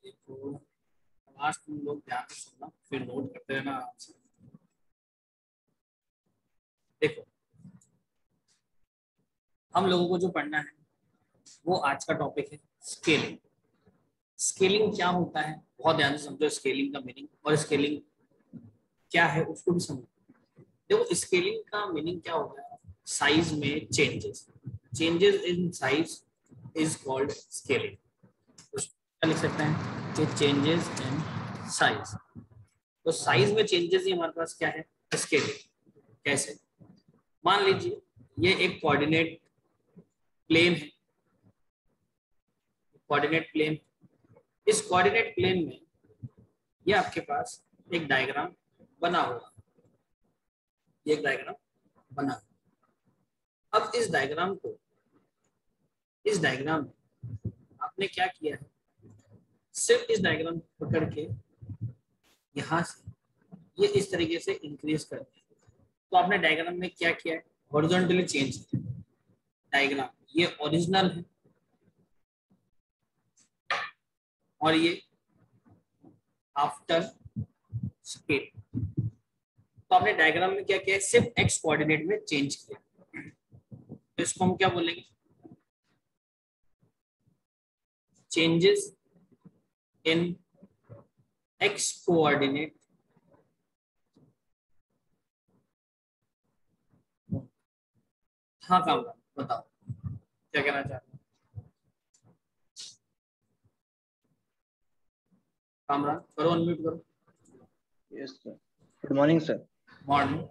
देखो, आज तुम लोग ध्यान से सुनना, फिर नोट करते रहना आराम से। देखो, हम लोगों को जो पढ़ना है वो आज का टॉपिक है स्केलिंग। स्केलिंग क्या होता है, बहुत ध्यान से समझो। स्केलिंग का मीनिंग और स्केलिंग क्या है उसको भी समझो। देखो, स्केलिंग का मीनिंग क्या होता है, साइज में changes. Changes in size is called scaling. क्या लिख सकते हैं कि चेंजेस इन साइज। तो साइज में चेंजेस ही हमारे पास क्या है, स्केलिंग। कैसे, मान लीजिए ये एक कोऑर्डिनेट प्लेन है। कोऑर्डिनेट प्लेन, इस कोऑर्डिनेट प्लेन में ये आपके पास एक डायग्राम बना हुआ, ये एक डायग्राम बना। अब इस डायग्राम में आपने क्या किया है, सिर्फ इस डायग्राम को पकड़ के यहाँ से ये इस तरीके से इंक्रीज कर दिया। तो आपने डायग्राम में क्या किया है, हॉरिजॉन्टली चेंज किया डायग्राम। ये ओरिजिनल है और ये आफ्टर स्केल। तो आपने डायग्राम में क्या किया है, सिर्फ एक्स कोऑर्डिनेट में चेंज किया। तो इसको हम क्या बोलेंगे, चेंजेस इन एक्स कोऑर्डिनेट हाँ काम बताओ क्या कहना चाहते हैं। कामरान करो, अनम्यूट करो। Yes sir, good morning sir. Morning.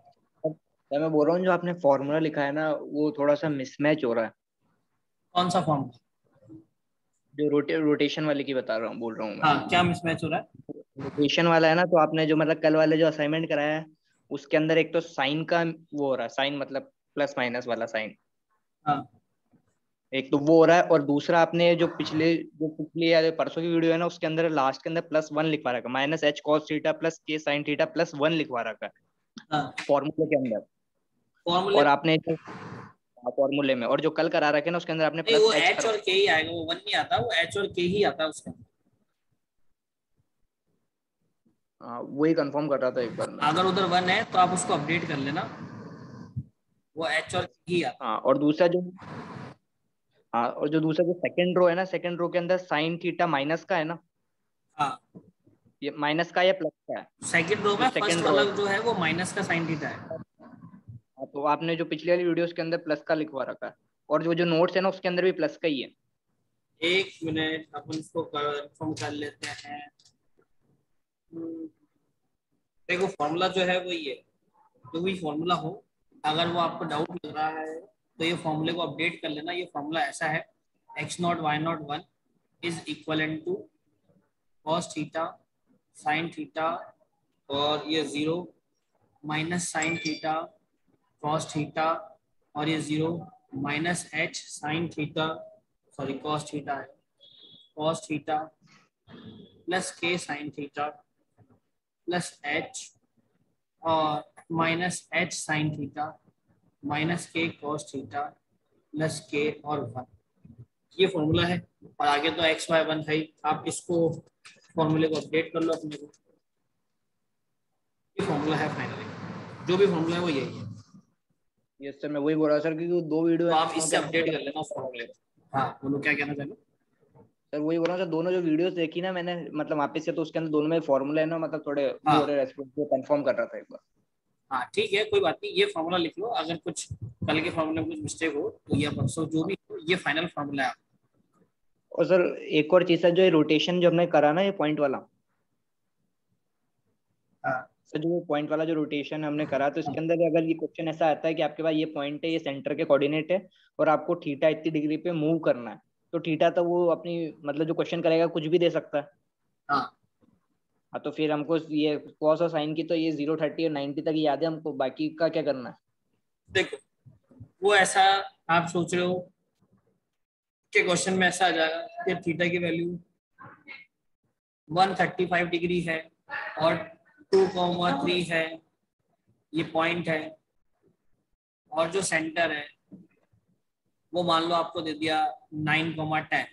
Sir मैं बोल रहा हूँ जो आपने फॉर्मूला लिखा है ना वो थोड़ा सा मिसमैच हो रहा है। कौन सा फॉर्म? जो रोटेशन वाले की बता रहा हूँ, बोल रहा हूँ मैं। हाँ, क्या मिसमैच हो रहा है? रोटेशन वाला है ना, तो आपने जो मतलब कल वाले जो असाइनमेंट कराया है उसके अंदर एक तो साइन का वो हो रहा है, साइन मतलब प्लस माइनस वाला साइन। हाँ एक तो वो हो रहा है, और दूसरा आपने जो पिछली या परसों की वीडियो है ना उसके अंदर लास्ट के अंदर +1 लिखवा रखा है, -h cos θ + k sin θ +1 लिखवा रखा है हाँ, फॉर्मूले के अंदर। फॉर्मूले और आपने जो फॉर्मूले में, और जो कल करा रखे ना उसके अंदर आपने नहीं, वो +h एच कर। और के ही आएगा, वो वन नहीं आता, वो एच और के ही आता है उसका। हाँ वही कंफर्म कर रहा था एक बार मैं। अगर उधर वन है तो आप उसको अपडेट कर लेना, वो एच और के ही आता हाँ और दूसरा जो हाँ और जो दूसरा जो सेकंड रो है ना, सेकंड रो के अंदर साइन थीटा माइनस का है ना, है। हाँ, ये माइनस का या प्लस का है? सेकंड रो जो में फर्स्ट सेकंड रो वाला है, जो है वो माइनस का साइन थीटा है। हाँ, तो आपने जो पिछली वाली वीडियोस के अंदर प्लस का लिखवा रखा है, और जो जो नोट्स है ना उसके अंदर भी प्लस का ही है। एक मिनट, अपन इसको कंफर्म कर लेते हैं। देखो, फॉर्मूला जो है वही है, जो भी फॉर्मूला हो। अगर वो आपको डाउट लग रहा है तो ये फॉर्मूले को अपडेट कर लेना। ये फॉर्मूला ऐसा है, x0 y0 1 is equal to cos theta sine theta, और ये 0 minus sine theta cos theta, और ये 0 minus H sine theta, sorry cos theta है, cos theta plus K sine theta plus H, और minus H sine theta minus K cos theta plus K और 1। ये formula है, और आगे तो एक्स वाई वन है ही। आप इसको फॉर्मूले को अपडेट कर लो अपने को। ये फॉर्मूला है फाइनली, जो भी फॉर्मूला है वो यही है। यस सर, मैं वही बोल रहा सर, क्योंकि वो दो वीडियो तो है आप दोनों इससे के अंदर अपडेट थोड़ा। कर लेना उस फॉर्मूले को। हाँ बोलो, क्या कहना चाहेंगे? सर वही बोल रहा हूँ सर, दोनों जो वीडियोस देखी ना मैंने मतलब वापस से, तो उसके अंदर दोनों में फॉर्मूला है ना, मतलब थोड़े वो हो हाँ रहे रेस्पॉन्स को कंफर्म कर रहा था एक बार। हाँ, ठीक है, कोई बात नहीं। ये फॉर्मूला लिख लो, अगर कुछ कल के फॉर्मूले में कुछ मिस्टेक हो तो ये परसों जो भी हो, ये फाइनल फॉर्मूला है। और सर एक और चीज है, जो रोटेशन जो हमने करा ना, ये पॉइंट वाला, हाँ सर जो पॉइंट वाला जो रोटेशन हमने करा, तो इसके अंदर अगर ये क्वेश्चन ऐसा आता है कि आपके पास ये पॉइंट है, ये सेंटर के कोऑर्डिनेट है, और आपको थीटा इतनी डिग्री पे मूव करना है, तो थीटा तो वो अपनी मतलब जो क्वेश्चन करेगा कुछ भी दे सकता है। हाँ, हाँ तो फिर हमको ये कॉस और साइन की तो ये 0 30 और 90 तक याद है हमको, बाकी का क्या करना है? देखो, वो ऐसा आप सोच रहे हो कि क्वेश्चन में ऐसा आ जाएगा कि थीटा की वैल्यू 135 डिग्री है और 2,3 है, ये पॉइंट है, और जो सेंटर है वो मान लो आपको दे दिया 9,10।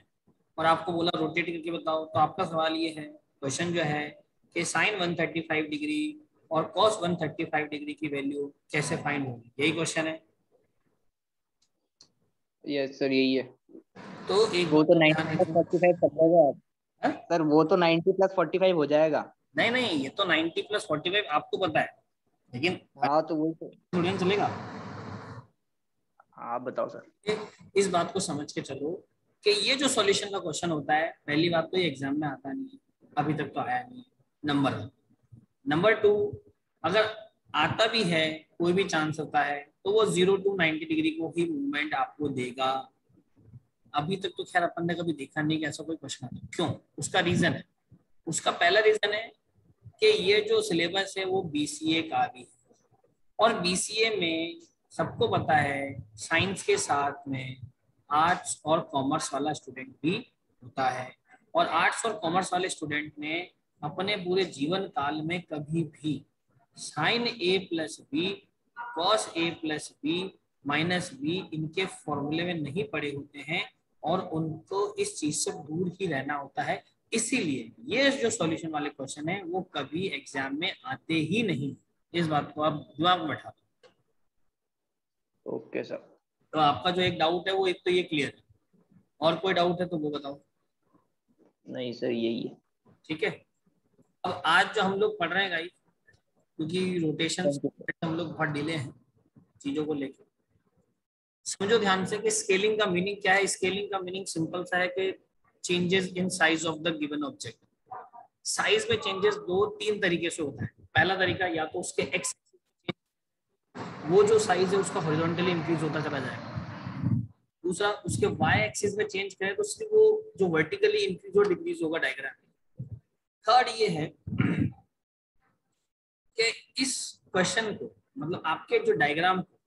और आपको बोला रोटेट करके बताओ, तो आपका सवाल ये है, क्वेश्चन जो है कि साइन 135 डिग्री और कॉस 135 डिग्री की वैल्यू कैसे फाइंड होगी, यही क्वेश्चन है। यस सर यही है। तो एक वो तो बात 90 ध्यान प्लस रखना। 45 कर देगा आप। हाँ? सर वो तो 90 प्लस 45 हो जाएगा। नहीं नहीं, ये तो 90 प्लस 45 आपको पता है, लेकिन हाँ तो वो तो थोड़ी ना चलेगा। आप बताओ सर। इस बात को समझ के चलो कि ये जो सॉल्यूशन का क्वेश्चन होता है, पहली बात तो ये एग्जाम में आता नहीं है, अभी तक तो आया नहीं है, नंबर 1। नंबर 2, अगर आता भी है, कोई भी चांस होता है, तो वो 0 to 90 डिग्री को ही मूवमेंट आपको देगा। अभी तक तो खैर अपन ने कभी देखा नहीं कि ऐसा कोई क्वेश्चन आता है। क्यों? उसका रीजन है, उसका पहला रीजन है कि ये जो सिलेबस है वो बीसीए का भी है, और बीसीए में सबको पता है साइंस के साथ में आर्ट्स और कॉमर्स वाला स्टूडेंट भी होता है, और आर्ट्स और कॉमर्स वाले स्टूडेंट ने अपने पूरे जीवन काल में कभी भी sign A plus B, cos A plus B minus B इनके फॉर्मूले में नहीं पढ़े होते हैं, और उनको इस चीज से दूर ही रहना होता है। इसीलिए ये जो सॉल्यूशन वाले क्वेश्चन है वो कभी एग्जाम में आते ही नहीं। इस बात को आप दिमाग में बैठा दो। Okay sir. तो आपका जो एक डाउट है वो एक तो ये क्लियर है, और कोई डाउट है तो वो बताओ। नहीं सर यही है। ठीक है। अब आज जो हम लोग पढ़ रहे हैं गाइस, क्योंकि रोटेशन थैंक यू सर। हम लोग बहुत डिले हैं चीजों को लेकर, समझो ध्यान से कि स्केलिंग का मीनिंग क्या है। स्केलिंग का मीनिंग सिंपल सा है कि changes in size of the given object. Size में चेंजेस दो तीन तरीके से होता है। पहला तरीका, या तो उसके एक्स, वो जो साइज है उसका हॉरिजॉन्टली इंक्रीज होता चला जाएगा। दूसरा, उसके वाई एक्सिस में चेंज करें तो सिर्फ वो जो वर्टिकली इंक्रीज और डिक्रीज होगा डायग्राम। थर्ड ये है कि इस क्वेश्चन को, मतलब आपके जो डायग्राम को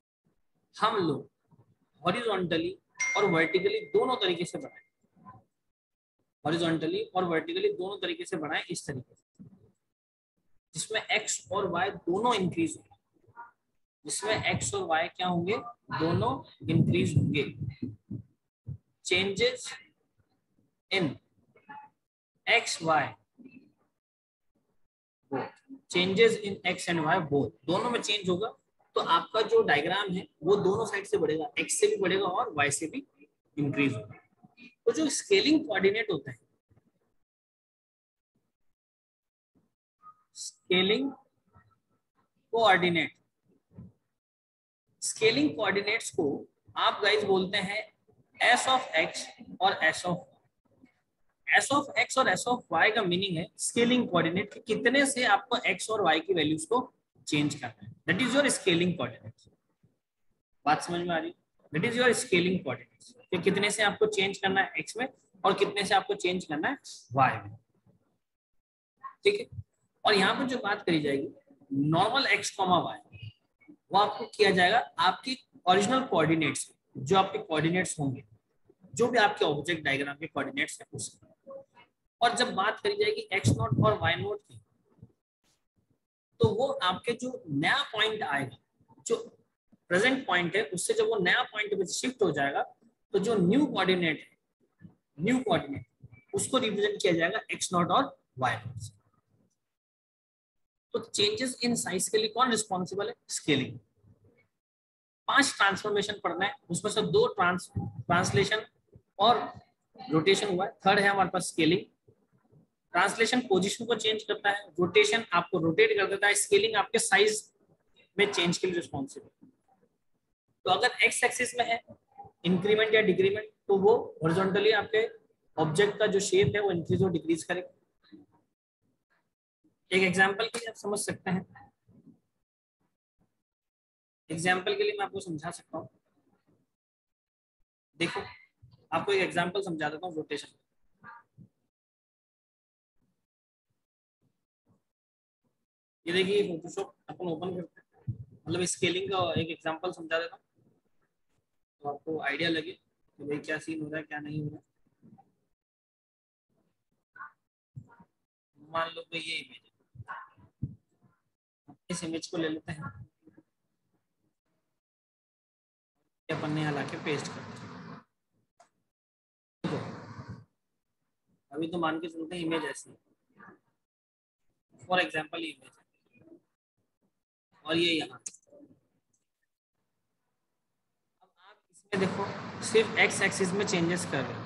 हम लोग हॉरिजॉन्टली और वर्टिकली दोनों तरीके से बनाएं। हॉरिजॉन्टली और वर्टिकली दोनों तरीके से बनाएं, इस तरीके से जिसमें एक्स और वाई दोनों इंक्रीज होंगे, जिसमें एक्स और वाई क्या होंगे, दोनों इंक्रीज होंगे। Changes in X Y, changes in X and Y both, दोनों में चेंज होगा। तो आपका जो डायग्राम है वो दोनों साइड से बढ़ेगा, एक्स से भी बढ़ेगा और वाई से भी इंक्रीज होगा। तो जो स्केलिंग कोऑर्डिनेट होता है, स्केलिंग कोऑर्डिनेट, स्केलिंग कोऑर्डिनेट्स को आप गाइस बोलते हैं एस ऑफ एक्स और S of, S of X और एस ऑफ वाई का मीनिंग है स्केलिंग कोऑर्डिनेट, कितने से आपको एक्स और वाई की वैल्यूज को चेंज करना है। That is your scaling coordinates. बात समझ में आ रही? That is your scaling coordinates, कि कितने से आपको चेंज करना है एक्स में और कितने से आपको चेंज करना है वाई में। ठीक है। और यहाँ पर जो बात करी जाएगी नॉर्मल एक्स कॉमा वाई, वो आपको किया जाएगा आपकी ओरिजिनल कोऑर्डिनेट्स, जो आपके कोऑर्डिनेट्स होंगे, जो भी आपके ऑब्जेक्ट डायग्राम के कोऑर्डिनेट्स है उससे। और जब बात करी जाएगी एक्स नोट और वाई नोट की, तो वो आपके जो नया पॉइंट आएगा, जो प्रेजेंट पॉइंट है उससे जब वो नया पॉइंट पे शिफ्ट हो जाएगा, तो जो न्यू कोऑर्डिनेट है, न्यू कोऑर्डिनेट, उसको रिप्रेजेंट किया जाएगा एक्स नोट और वाई नोट से। तो चेंजेस इन साइज के लिए कौन रिस्पॉन्सिबल है? स्केलिंग। 5 ट्रांसफॉर्मेशन पढ़ना है, उसमें से 2 ट्रांसलेशन और रोटेशन हुआ है। थर्ड है हमारे पास स्केलिंग। ट्रांसलेशन पोजीशन को चेंज करता है, रोटेशन आपको रोटेट कर देता है, स्केलिंग आपके साइज में चेंज के लिए रिस्पॉन्सिबल। तो अगर एक्स एक्सिस में है इंक्रीमेंट या डिक्रीमेंट, तो वो हॉरिजॉन्टली आपके ऑब्जेक्ट का जो शेप है वो इंक्रीज और डिक्रीज करेगा। एक एग्जांपल के लिए आप समझ सकते हैं, एग्जांपल के लिए मैं आपको समझा सकता हूँ। देखो, आपको एक एग्जांपल समझा देता हूँ रोटेशन। ये देखिए फोटोशॉप अपन ओपन करते हैं, मतलब स्केलिंग का एक एग्जांपल समझा देता हूँ तो आपको आइडिया लगे कि भाई क्या सीन हो रहा है क्या नहीं हो रहा है। मान लो कि ये इमेज है, इस इमेज को ले लेते हैं, अपन ने यहाँ लाके पेस्ट कर दिया। अभी तो मान के चलते हैं इमेज ऐसी, फॉर एग्जाम्पल इमेज है और ये यहाँ। अब आप इसमें देखो सिर्फ एक्स एक्सिस में चेंजेस कर रहे हो,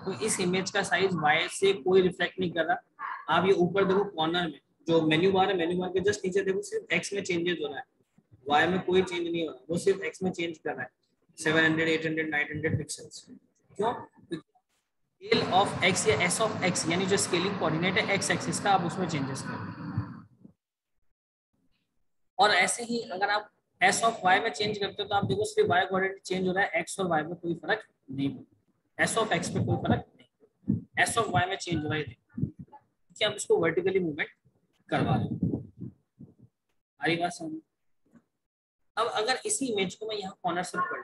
तो इस इमेज का साइज वाई से कोई रिफ्लेक्ट नहीं कर रहा। आप ये ऊपर देखो कॉर्नर में जो मेन्यू बार है, मेन्यू बार के जस्ट नीचे देखो सिर्फ एक्स में चेंजेस हो रहा है, वाई में कोई चेंज नहीं हो रहा, वो सिर्फ एक्स में चेंज कर रहा है 700, 800, 900 पिक्सल्स। क्यों? स्केल ऑफ एक्स या एस ऑफ एक्स यानी जो स्केलिंग कोऑर्डिनेट है एक्स एक्सिस का, आप उसमें चेंजेस कर रहे हैं। और ऐसे ही अगर आप एस ऑफ वाई में चेंज करते हो तो आप देखो सिर्फ वाई कोऑर्डिनेट चेंज हो रहा है, एक्स और वाई में कोई फर्क नहीं पड़ता, एस ऑफ एक्स में कोई फर्क नहीं, एस ऑफ वाई में चेंज हो रहा है कि आप इसको वर्टिकली मूवमेंट करवा रहे हो। आ रही बात समझ? अब अगर इसी इमेज को मैं यहाँ कॉर्नर से पकड़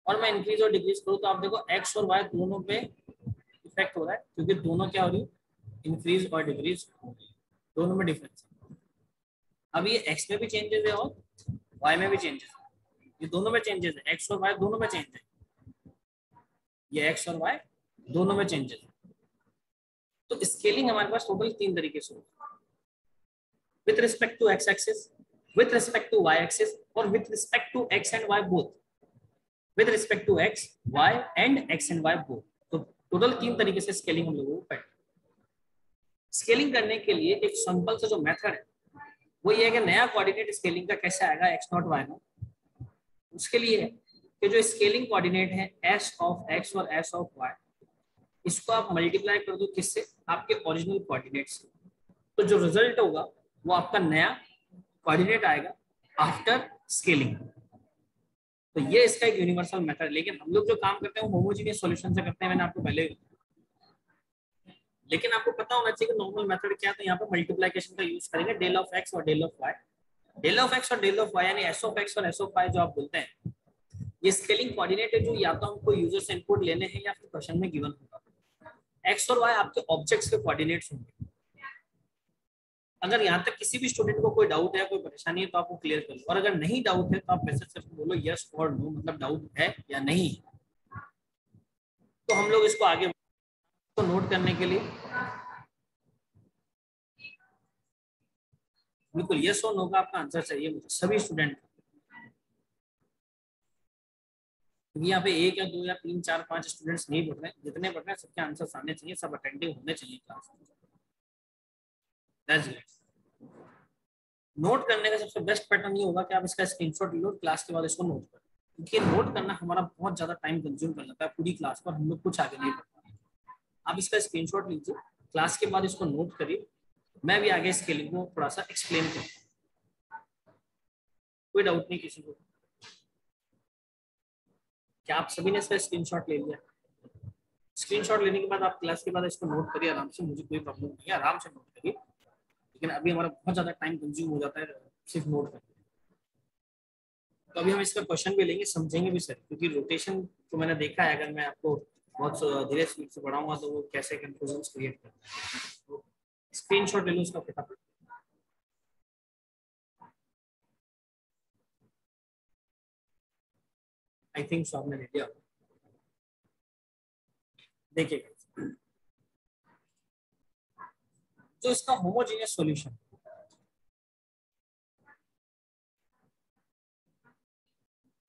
और मैं इंक्रीज और डिक्रीज करूँ तो आप देखो एक्स और वाई दोनों पे इफेक्ट हो रहा है, क्योंकि दोनों क्या हो रही है, इंक्रीज और डिक्रीज हो रही है, दोनों में डिफरेंस है। अब ये एक्स में भी चेंजेस है और वाई में भी चेंजेस है, ये दोनों में चेंजेस है, एक्स और वाई दोनों में चेंज है, ये एक्स और वाई दोनों में चेंजेस है। तो स्केलिंग हमारे पास टोटल 3 तरीके से होती है, with respect to X axis, with respect to y axis or with respect to x and y both, with respect to x y and x and y both। तो total 3 तरीके से scaling हम लोगों को करनी है। स्केलिंग करने के लिए एक सिंपल सा जो मेथड है वो ये है कि नया कोऑर्डिनेट स्केलिंग का कैसे आएगा x नॉट y नॉट। उसके लिए कि जो स्केलिंग कोऑर्डिनेट है s ऑफ x और s ऑफ y, इसको आप मल्टीप्लाई कर दो किससे, आपके ओरिजिनल कोऑर्डिनेट से, तो जो रिजल्ट होगा वो आपका नया कोऑर्डिनेट आएगा आफ्टर स्केलिंग। तो ये इसका एक यूनिवर्सल मेथड है, लेकिन हम लोग जो काम करते हैं वो होमोजेनियस सॉल्यूशन से करते हैं, मैंने आपको पहले, लेकिन आपको पता होना चाहिए कि नॉर्मल मेथड क्या है। तो यहाँ पे मल्टीप्लिकेशन का यूज करेंगे, डेल ऑफ एक्स और del of Y, del of X और डेल ऑफ वाई यानी एस ऑफ एक्स और एस ऑफ वाई जो आप बोलते हैं, ये स्केलिंग कोऑर्डिनेट है जो या तो हमको यूजर से इनपुट लेने हैं या फिर क्वेश्चन में गिवन होगा। एक्स और वाई आपके ऑब्जेक्ट्स के कोऑर्डिनेट्स होंगे। अगर यहाँ तक किसी भी स्टूडेंट को कोई डाउट है, कोई परेशानी है तो आप वो क्लियर कर लो, और अगर नहीं डाउट है तो आप मैसेज करके बोलो यस और नो, मतलब डाउट है या नहीं। तो हम लोग इसको आगे तो नोट करने के लिए बिल्कुल यस और नो का आपका आंसर चाहिए मुझे, सभी स्टूडेंट। यहाँ पे 1 या 2 या 3 4 5 स्टूडेंट्स नहीं पढ़ रहे, जितने पढ़ रहे हैं सबके आंसर आने चाहिए, सब अटेंटिव होने चाहिए क्लास में। That's great. नोट करने का सबसे बेस्ट पैटर्न ये होगा कि आप इसका स्क्रीनशॉट ले लो, क्लास के बाद इसको नोट करो, क्योंकि नोट करना हमारा बहुत ज्यादा टाइम कंज्यूम कर लेता है पूरी क्लास पर, हम लोग कुछ आगे नहीं बढ़। आप इसका स्क्रीनशॉट लीजिए, क्लास के बाद इसको नोट करिए, मैं भी आगे स्केलिंग को थोड़ा सा एक्सप्लेन करूँ। कोई डाउट नहीं किसी को? क्या आप सभी ने इसका स्क्रीनशॉट ले लिया? स्क्रीनशॉट लेने के बाद आप क्लास के बाद इसको नोट करिए आराम से, मुझे कोई प्रॉब्लम नहीं है, आराम से नोट करिए, लेकिन अभी हमारा बहुत ज्यादा टाइम कंज्यूम हो जाता है सिर्फ नोट करने। तो अभी हम इसका क्वेश्चन भी लेंगे, समझेंगे भी सर, क्योंकि रोटेशन तो मैंने देखा है, अगर मैं आपको बहुत धीरे स्पीड से पढ़ाऊंगा तो वो कैसे कंफ्यूजन क्रिएट करता है। तो स्क्रीनशॉट ले लो उसका फटाफट। आई थिंक सो आपने ले लिया। देखिएगा जो इसका होमोजेनियस सॉल्यूशन,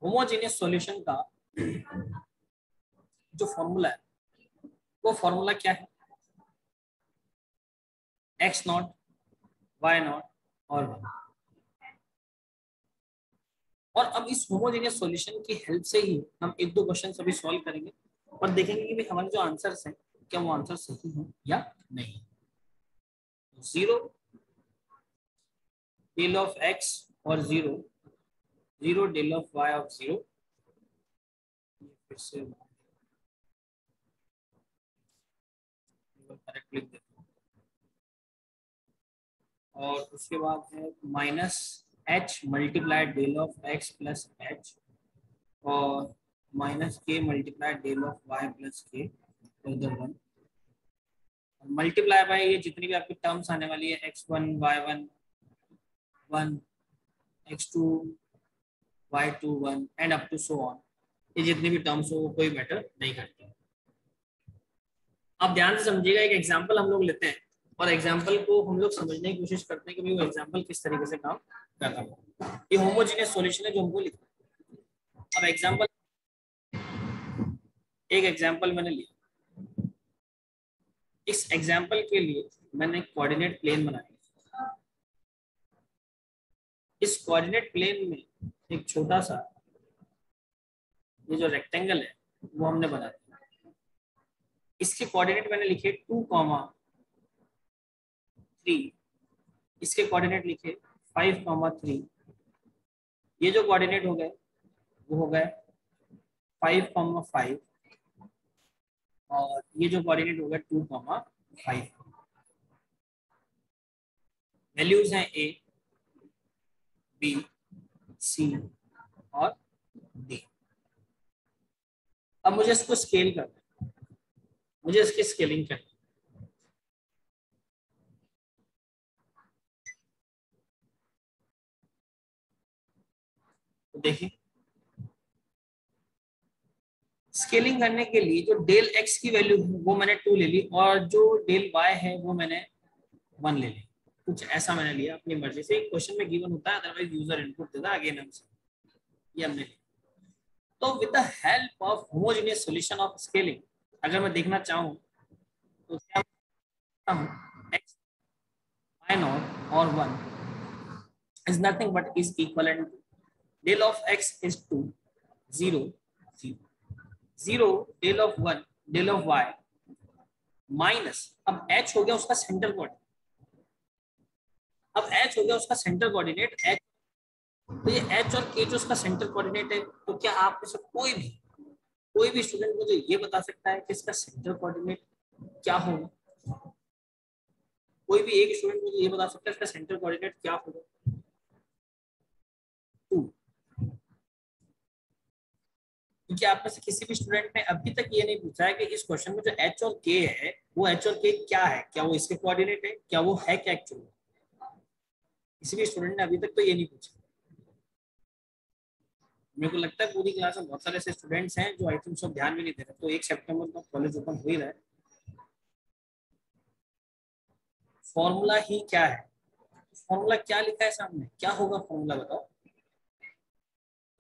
होमोजेनियस सॉल्यूशन का जो फॉर्मूला है वो फॉर्मूला क्या है, एक्स नॉट वाई नॉट और 1। और अब इस होमोजेनियस सॉल्यूशन की हेल्प से ही हम 1-2 क्वेश्चन अभी सॉल्व करेंगे और देखेंगे कि भाई हमारे जो आंसर्स हैं क्या वो आंसर सही हैं या नहीं। 0 डेल ऑफ एक्स और 0 0 डेल ऑफ वाई ऑफ 0, फिर से करेक्ट लिख देते हैं, और उसके बाद है minus H multiply del of X plus H और minus K multiply del of Y plus K इधर 1, मल्टीप्लाई बाय ये जितनी भी आपकी टर्म्स आने वाली है x1 y1 1 x2 y2 1 and up to so on, ये जितनी भी टर्म्स हो वो कोई मैटर नहीं करती। आप ध्यान से समझिएगा, एक एग्जाम्पल हम लोग लेते हैं और एग्जाम्पल को हम लोग समझने की कोशिश करते हैं कि भाई वो एग्जाम्पल किस तरीके से काम कर रहा है। ये होमोजेनियस सॉल्यूशन है जो हमको लिखना है। अब एग्जाम्पल, एक एग्जाम्पल मैंने लिया, इस एग्जाम्पल के लिए मैंने कोऑर्डिनेट प्लेन बनाया। इस कोऑर्डिनेट प्लेन में एक छोटा सा ये जो रेक्टेंगल है वो हमने बना दिया। इसके कोऑर्डिनेट मैंने लिखे 2,3, इसके कोऑर्डिनेट लिखे 5,3। ये जो कोऑर्डिनेट हो गए वो हो गए 5,5 और ये जो कोऑर्डिनेट हो गए 2,5। वैल्यूज हैं A, B, C और D। अब मुझे इसको स्केल करना है, मुझे इसकी स्केलिंग करनी है। तो देखिए, स्केलिंग करने के लिए जो डेल x की वैल्यू है वो मैंने 2 ले ली और जो डेल y है वो मैंने 1 ले ली। कुछ ऐसा मैंने लिया अपनी मर्जी से, क्वेश्चन में गिवन होता है, अदरवाइज यूजर इनपुट देता है। अगेन ये हमने लिया। तो with the help of homogeneous solution of scaling, अगर मैं देखना चाहूँ तो क्या x y नॉट और 1 is nothing but is equivalent to del of x is 2, 0, 0, 0 del of 1 del of y minus, अब h हो गया उसका सेंटर कोऑर्डिनेट, अब h हो गया उसका सेंटर कोऑर्डिनेट h। तो ये h और k जो उसका सेंटर कोऑर्डिनेट है, तो क्या आप में से कोई भी स्टूडेंट मुझे ये बता सकता है कि इसका सेंटर कोऑर्डिनेट क्या होगा? कोई भी एक स्टूडेंट मुझे ये बता सकता है इसका सेंटर कोऑर्डिनेट क्या होगा? 2। क्योंकि आप में से किसी भी स्टूडेंट ने अभी तक ये नहीं पूछा है कि इस क्वेश्चन में जो h और k है वो h और k क्या है, क्या वो इसके कोऑर्डिनेट है, क्या वो है क्या एक्चुअली? किसी भी स्टूडेंट ने अभी तक तो ये नहीं पूछा। मेरे को लगता है पूरी क्लास में बहुत सारे ऐसे स्टूडेंट्स हैं जो आई थिंक सब ध्यान भी नहीं दे रहे। तो 1 सितंबर को कॉलेज ओपन हो ही रहा है। फॉर्मूला ही क्या है, फॉर्मूला क्या लिखा है सामने, क्या होगा फॉर्मूला बताओ?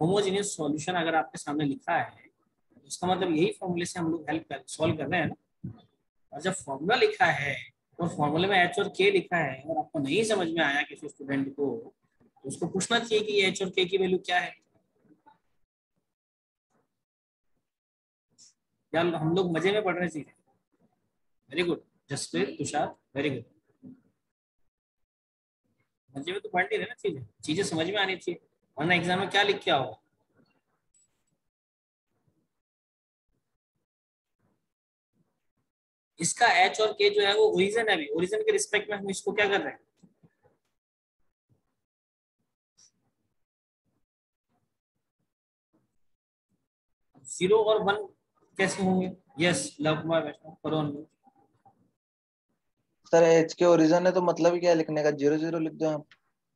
होमोजेनियस सॉल्यूशन अगर आपके सामने लिखा है उसका मतलब यही फॉर्मूले से हम लोग सॉल्व कर रहे हैं ना। और जब फॉर्मूला लिखा है और फॉर्मूले में h और k लिखा है और आपको नहीं समझ में आया किसी स्टूडेंट को, तो उसको पूछना चाहिए कि ये h और k की वैल्यू क्या है। यार हम लोग मजे में पढ़ रहे चीजें। Very good Jasprit, Tushar, very good. मजे में तो पढ़ नहीं रहे ना, चीजें समझ में आनी चाहिए, वरना एग्जाम में क्या लिख के आओ। इसका h और k जो है वो ओरिजिन है, अभी ओरिजिन के रिस्पेक्ट में हम इसको क्या कर रहे हैं? जीरो और 1 कैसे होंगे? यस लव कुमार वैष्णव, करो अनम्यूट। सर एच के ओरिजिन है तो मतलब ही क्या है लिखने का? 0 0 लिख दो आप।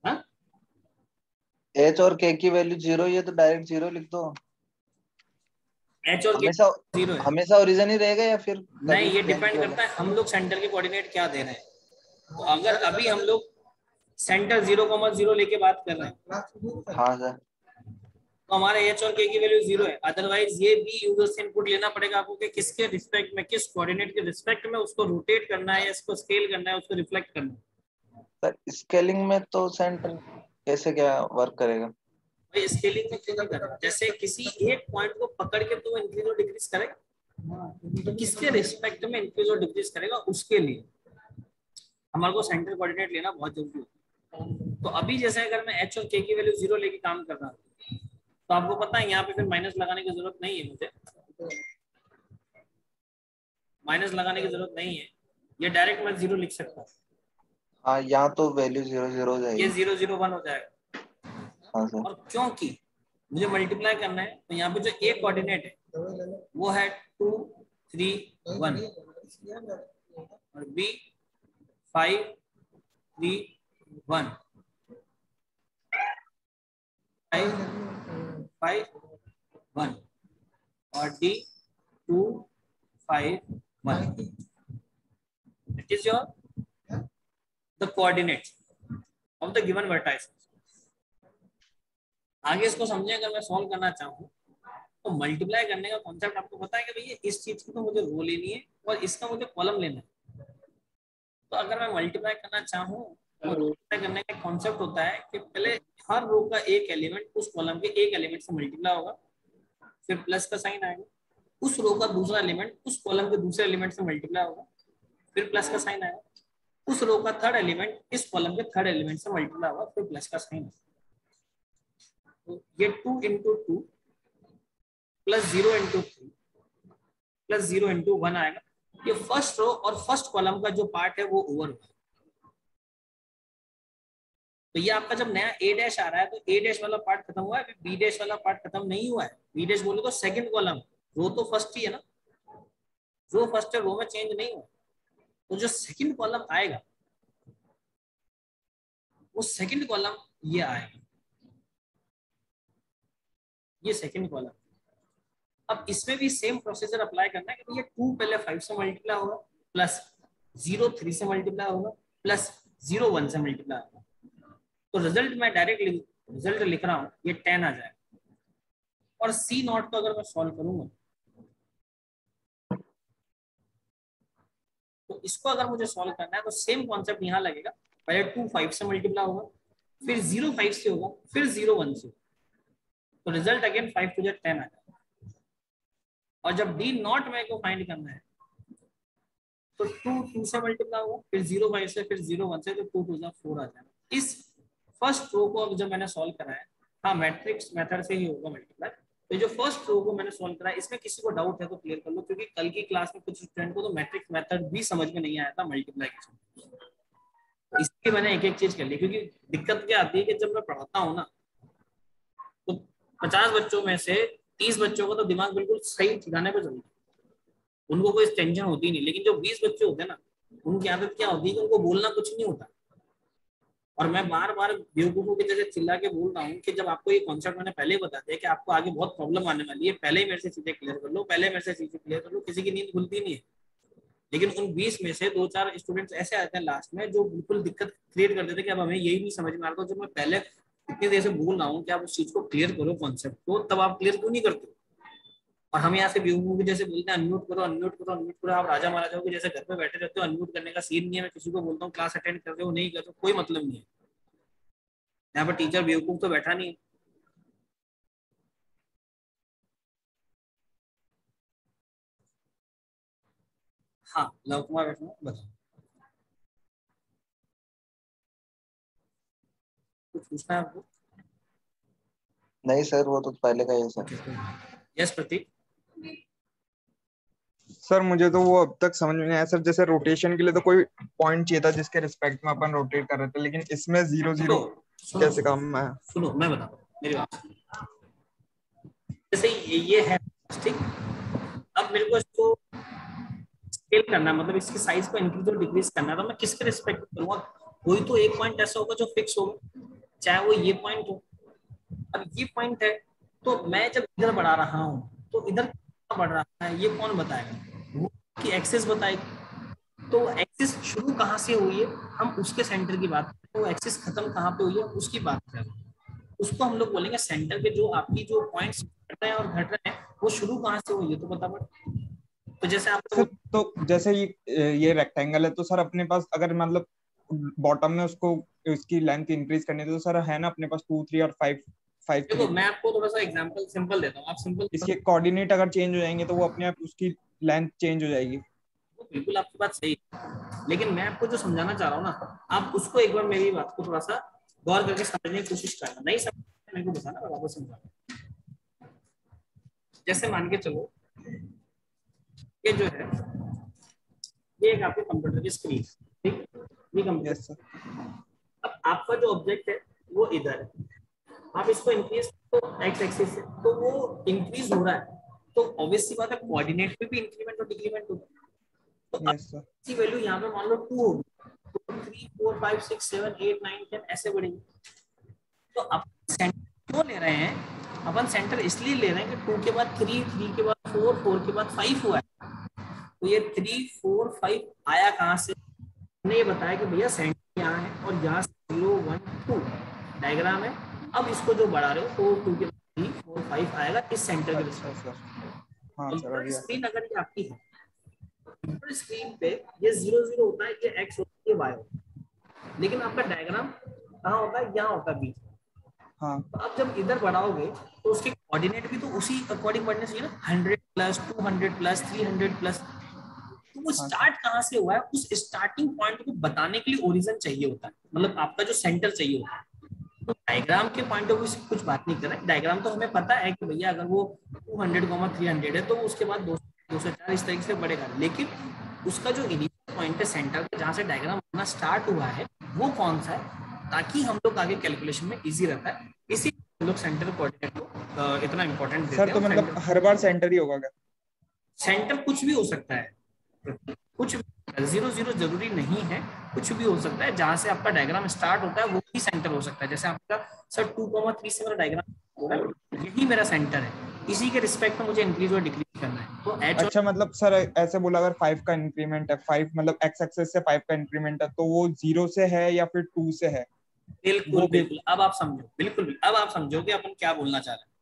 हाँ, एच और के की वैल्यू 0 ही है तो डायरेक्ट 0 लिख दो। h और k हमेशा 0 है। हमेशा ओरिजिन ही रहेगा या फिर नहीं, ये कभी डिपेंड करता है हम लोग सेंटर के कोऑर्डिनेट क्या दे रहे हैं। तो अगर अभी हम लोग सेंटर 0,0 लेके बात कर रहे हैं हाँ सर, तो हमारे h और k की वैल्यू 0 है। अदरवाइज ये भी यूजर से इनपुट लेना पड़ेगा आपको कि किसके रिस्पेक्ट में, किस कोऑर्डिनेट के रिस्पेक्ट में उसको रोटेट करना है या इसको स्केल करना है, उसको रिफ्लेक्ट करना है। सर स्केलिंग में तो सेंटर कैसे क्या वर्क करेगा? भाई स्केलिंग में क्यों नहीं करना? जैसे किसी एक पॉइंट को पकड़ के तो इंक्रीज और डिक्रीज करेगा, तो किसके रिस्पेक्ट में इंक्रीज और डिक्रीज करेगा उसके लिए हमारे को सेंटर कोऑर्डिनेट लेना बहुत जरूरी है। तो अभी जैसे अगर मैं h और k की वैल्यू 0 लेके काम कर रहा हूँ तो आपको पता है यहाँ पे फिर माइनस लगाने की जरूरत नहीं है, मुझे माइनस लगाने की जरूरत नहीं है, ये डायरेक्ट मैं 0 लिख सकता हूँ। हाँ यहाँ तो वैल्यू 0 0 हो ये जाएगी। 0 0 1 हो जाएगा। हाँ सर, और क्योंकि मुझे मल्टीप्लाई करना है तो यहाँ पे जो a कोऑर्डिनेट है वो है 2 3 1 और b 5 3 1 5 5 1 और d 2 5 1। It is your the coordinates of the given vertices. आगे इसको समझें, अगर मैं सॉल्व करना चाहूँ तो मल्टीप्लाई करने का कॉन्सेप्ट आपको पता है कि भैया इस चीज की तो मुझे रो लेनी है और इसका मुझे कॉलम लेना है। तो अगर मैं मल्टीप्लाई करना चाहूँ तो मल्टीप्लाई करने का कॉन्सेप्ट होता है कि पहले हर रो का एक एलिमेंट उस कॉलम के एक एलिमेंट से मल्टीप्लाई होगा, फिर प्लस का साइन आएगा, उस रो का दूसरा एलिमेंट उस कॉलम के दूसरे एलिमेंट से मल्टीप्लाई होगा, फिर प्लस का साइन आएगा, उस रो का थर्ड एलिमेंट इस कॉलम के थर्ड एलिमेंट से मल्टीप्लाई होगा, फिर प्लस का साइन आएगा। तो ये 2 into 2 plus 0 into 3 plus 0 into 1 आएगा। ये फर्स्ट रो और फर्स्ट कॉलम का जो पार्ट है वो ओवर हुआ। तो ये आपका जब नया a डैश आ रहा है तो a डैश वाला पार्ट खत्म हुआ है, अभी b डैश वाला पार्ट खत्म नहीं हुआ है। b डैश बोले तो सेकंड कॉलम, रो तो फर्स्ट ही है ना, रो फर्स्ट है, रो में चेंज नहीं हुआ। तो जो सेकंड कॉलम आएगा वो सेकंड कॉलम ये आएगा, ये सेकंड कॉलम। अब इसमें भी सेम प्रोसीजर अप्लाई करना है कि ये 2 पहले 5 से मल्टीप्लाई होगा, प्लस 0 3 से मल्टीप्लाई होगा, प्लस 0 1 से मल्टीप्लाई होगा। तो रिजल्ट मैं डायरेक्ट रिजल्ट लिख रहा हूँ, ये 10 आ जाएगा। और C नॉट को अगर मैं सॉल्व करूंगा तो इसको अगर मुझे सॉल्व करना है तो सेम कॉन्सेप्ट यहाँ लगेगा, पहले 2 5 से मल्टीप्लाई होगा, फिर 0 5 से होगा, फिर 0 1 से, तो रिजल्ट अगेन 5 to 10 आ जाएगा। और जब D नॉट में को फाइंड करना है तो 2 2 से मल्टीप्लाई होगा, फिर 0 5 से, फिर 0 1 से, तो 2 2 4 आ जाएगा। इस फर्स्ट रो को जब मैंने सॉल्व करा है, हाँ मैट्रिक्स मेथड से ही होगा मल्टीप्लाई। तो जो फर्स्ट रो को मैंने सॉल्व करा है, इसमें किसी को डाउट है तो क्लियर कर लो, क्योंकि कल की क्लास में कुछ स्टूडेंट को तो मैट्रिक्स मेथड भी समझ में नहीं आया था मल्टीप्लिकेशन। तो इसलिए मैंने एक एक चीज कर ली, क्योंकि दिक्कत क्या आती है कि जब मैं पढ़ाता हूँ ना तो 50 बच्चों में से 30 बच्चों का तो दिमाग बिल्कुल सही ठिकाने पर चलता है, उनको कोई टेंशन होती नहीं। लेकिन जो 20 बच्चे होते हैं ना, उनकी आदत क्या होती है कि उनको बोलना कुछ नहीं होता। और मैं बार बार बेवकूफों की जैसे चिल्ला के बोल रहा हूँ कि जब आपको ये कॉन्सेप्ट मैंने पहले बता दिया कि आपको आगे बहुत प्रॉब्लम आने वाली है, पहले ही मेरे से चीजें क्लियर कर लो, पहले मेरे से चीजें क्लियर कर लो, किसी की नींद खुलती नहीं है। लेकिन उन 20 में से 2-4 स्टूडेंट्स ऐसे आते हैं लास्ट में जो बिल्कुल दिक्कत क्रिएट कर देते हैं कि अब हमें यही नहीं समझ में आ रहा, जब मैं पहले इतनी देर से बोल रहा हूँ कि आप उस चीज को क्लियर करो कॉन्सेप्ट को, तब आप क्लियर क्यों नहीं करते। और हम यहाँ से बेवकूफों की जैसे बोलते हैं अनम्यूट करो अनम्यूट करो अनम्यूट करो, आप राजा महाराजाओं के जैसे घर पे बैठे रहते हो। अनम्यूट करने का सीन नहीं है, मैं किसी को बोलता हूँ क्लास अटेंड कर रहे हो नहीं कर रहे हो, कोई मतलब नहीं है। यहाँ पर टीचर बेवकूफ तो बैठा नहीं है। हाँ लव कुमार बैठा, बताओ कुछ पूछना है आपको? नहीं सर, वो तो पहले का ही है सर। यस प्रतीक। सर मुझे तो वो अब तक समझ में नहीं आया सर, जैसे रोटेशन के लिए तो कोई पॉइंट चाहिए था जिसके रिस्पेक्ट में अपन रोटेट कर रहे थे, लेकिन इसमें 0 0 कैसे काम है? सुनो मैं बताऊँ मेरी बात। जैसे ये है ठीक, अब मेरे को इसको स्केल करना है, मतलब इसकी साइज को इंक्रीज और डिक्रीज करना है, तो मैं किसके रिस्पेक्ट में करूंगा? कोई तो एक पॉइंट ऐसा होगा जो फिक्स होगा, चाहे वो ये पॉइंट हो। अब ये पॉइंट है तो मैं जब इधर बढ़ा रहा हूँ तो इधर बढ़ रहा है, ये कौन बताएगा? वो की एक्सिस बताएगी। तो एक्सिस शुरू कहाँ से हुई है, हम उसके सेंटर की बात करें, वो एक्सिस खत्म कहाँ पे हुई है उसकी बात करें, उसको हम लोग बोलेंगे सेंटर के जो आपकी जो पॉइंट्स घट रहे हैं और घट रहे हैं वो शुरू कहाँ से हुई है, तो बता पड़े। तो जैसे आप तो जैसे ये रेक्टेंगल है, तो सर अपने पास अगर मतलब बॉटम में उसको इसकी लेंथ इंक्रीज करनी है तो सर है ना अपने पास 2 3 और 5 5 देखो मैं आपको थोड़ा सा एग्जांपल सिंपल देता हूँ, आप सिंपल इसके कोऑर्डिनेट अगर चेंज हो जाएंगे तो वो अपने आप उसकी लेंथ चेंज हो जाएगी। बिल्कुल आपकी बात सही है, लेकिन मैं आपको जो समझाना चाह रहा हूँ ना, आप उसको एक बार मेरी बात को थोड़ा सा गौर करके समझने की कोशिश करना, नहीं समझ मेरे को बताना, मैं वापस समझाना। जैसे मान के चलो ये जो है ये एक आपके कंप्यूटर की स्क्रीन, ठीक, ये कंप्यूटर। Yes sir. अब आपका जो ऑब्जेक्ट है वो इधर है, आप इसको इंक्रीज तो एक्स एक्सिस से तो वो इंक्रीज हो रहा है, तो ऑब्वियस सी बात है कोऑर्डिनेट पे भी इंक्रीमेंट और डिक्रीमेंट होगा। तो यस सर। इसकी वैल्यू यहाँ पे मान लो 2 होगी, 2 3 4 5 6 7 8 9 10 ऐसे बढ़ेगी। तो अपन सेंटर क्यों ले रहे हैं, अपन सेंटर इसलिए ले रहे हैं कि 2 के बाद 3 3 के बाद 4 4 के बाद 5 हुआ है। तो ये 3 4 5 आया कहाँ से, हमने ये बताया कि भैया सेंटर यहाँ है और यहाँ 0 1 2 डायग्राम है। अब इसको जो बढ़ा रहे हो 4 2 के 3 4 5 आएगा इस सेंटर के अच्छा रिस्पेक्ट। सर, हाँ सर कंप्यूटर अभी स्क्रीन अगर ये आपकी है, कंप्यूटर स्क्रीन पे ये 0 0 होता है, ये x होता है, ये y होता है, लेकिन आपका डायग्राम कहाँ होता है, यहाँ होता है बीच में। हाँ तो अब जब इधर बढ़ाओगे तो उसके कोऑर्डिनेट भी तो उसी अकॉर्डिंग बढ़ने चाहिए ना, 100 प्लस 200 प्लस 300 प्लस। तो वो हाँ स्टार्ट कहाँ से हुआ है, उस स्टार्टिंग पॉइंट को बताने के लिए ओरिजिन चाहिए होता है, मतलब आपका जो सेंटर चाहिए होता है। तो डायग्राम के पॉइंट ऑफ व्यू से कुछ बात नहीं कर रहे, डायग्राम तो हमें पता है कि भैया अगर वो 200, 300 है तो उसके बाद 200, 204 इस तरीके से बढ़ेगा, लेकिन उसका जो इनिशियल पॉइंट है सेंटर पे जहाँ से डायग्राम बनना स्टार्ट हुआ है वो कौन सा है, ताकि हम लोग आगे कैलकुलेशन में इजी रहता है। इसी हम लोग सेंटर कोऑर्डिनेट को इतना इंपॉर्टेंट देते सर। हैं। तो मतलब हर बार सेंटर ही होगा क्या? सेंटर कुछ भी हो सकता है, कुछ 0 0 जरूरी नहीं है, कुछ भी हो सकता है। जहां से आपका डायग्राम स्टार्ट होता है वो ही सेंटर हो सकता है। जैसे आपका सर 2,3 से मेरा डायग्राम हो रहा है, यही मेरा सेंटर है, इसी के रिस्पेक्ट में मुझे इंक्रीज और डिक्रीज करना है। तो एच अच्छा मतलब सर ऐसे बोला अगर 5 का इंक्रीमेंट है, 5 मतलब एक्स एक्सेस से 5 का इंक्रीमेंट है, तो वो 0 से है या फिर 2 से है? बिल्कुल वो भी बिल्कुल, अब आप समझो, बिल्कुल अब आप समझो कि अपन क्या बोलना चाह रहे हैं।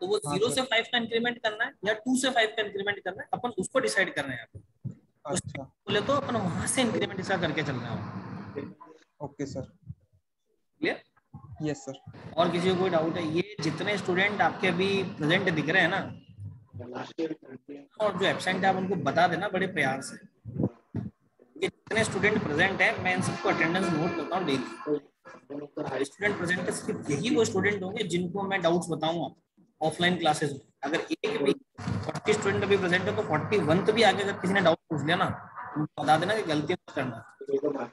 तो वो हाँ 0 सर। से 5 का इंक्रीमेंट करना है या 2 से 5 का इंक्रीमेंट करना है, अपन उसको डिसाइड कर रहे हैं। अच्छा बोले तो अपन वहां से इंक्रीमेंट इसका करके चल रहे हैं। Okay sir. Clear? Yes sir. और किसी को कोई डाउट है? ये जितने स्टूडेंट आपके अभी प्रेजेंट दिख रहे हैं ना, और जो एब्सेंट है आप उनको बता देना बड़े प्यार से। ये जितने स्टूडेंट प्रेजेंट है मैं इन सबको अटेंडेंस नोट करता हूँ डेली। स्टूडेंट प्रेजेंट है, सिर्फ यही वो स्टूडेंट होंगे जिनको मैं डाउट्स बताऊंगा ऑफलाइन क्लासेस में। अगर एक भी 40 स्टूडेंट अभी प्रेजेंट है तो 41 भी आगे अगर किसी ने डाउट पूछ लिया ना, उनको बता देना कि गलती मत करना।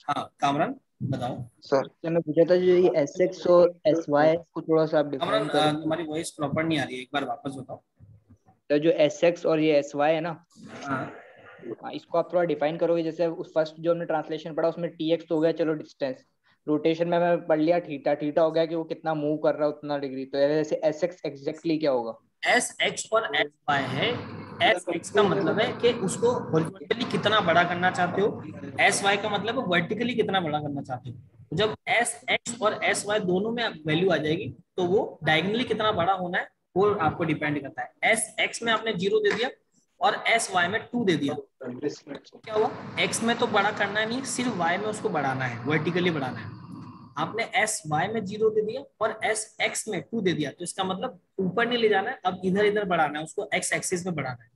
हाँ कामरान बताओ। सर मैं पूछा था जो ये SX और SY को थोड़ा सा आप कामरान डिफाइन करेंगे। तुम्हारी वॉइस प्रॉपर नहीं आ रही है, एक बार वापस बताओ। तो जो SX और ये SY है ना, हाँ इसको आप थोड़ा डिफाइन करोगे। जैसे उस फर्स्ट जो हमने ट्रांसलेशन पढ़ा उसमें TX तो हो गया, चलो डिस्टेंस। रोटेशन में मैं पढ़ लिया थीटा, थीटा हो गया कि वो कितना मूव कर रहा है उतना डिग्री। तो जैसे SX एग्जैक्टली क्या होगा? एस एक्स और एस वाई है। एस एक्स का मतलब है कि उसको हॉरिजॉन्टली कितना बड़ा करना चाहते हो, एस वाई का मतलब है वर्टिकली कितना बड़ा करना चाहते हो। तो जब एस एक्स और एस वाई दोनों में वैल्यू आ जाएगी तो वो डायगनली कितना बड़ा होना है वो आपको डिपेंड करता है। एस एक्स में आपने 0 दे दिया और एस वाई में 2 दे दिया, तो क्या हुआ, एक्स में तो बड़ा करना नहीं, सिर्फ वाई में उसको बढ़ाना है, वर्टिकली बढ़ाना है। आपने एस वाई में 0 दे दिया और एस एक्स में 2 दे दिया, तो इसका मतलब ऊपर नहीं ले जाना है, अब इधर इधर बढ़ाना है, उसको एक्स एक्सिस में बढ़ाना है।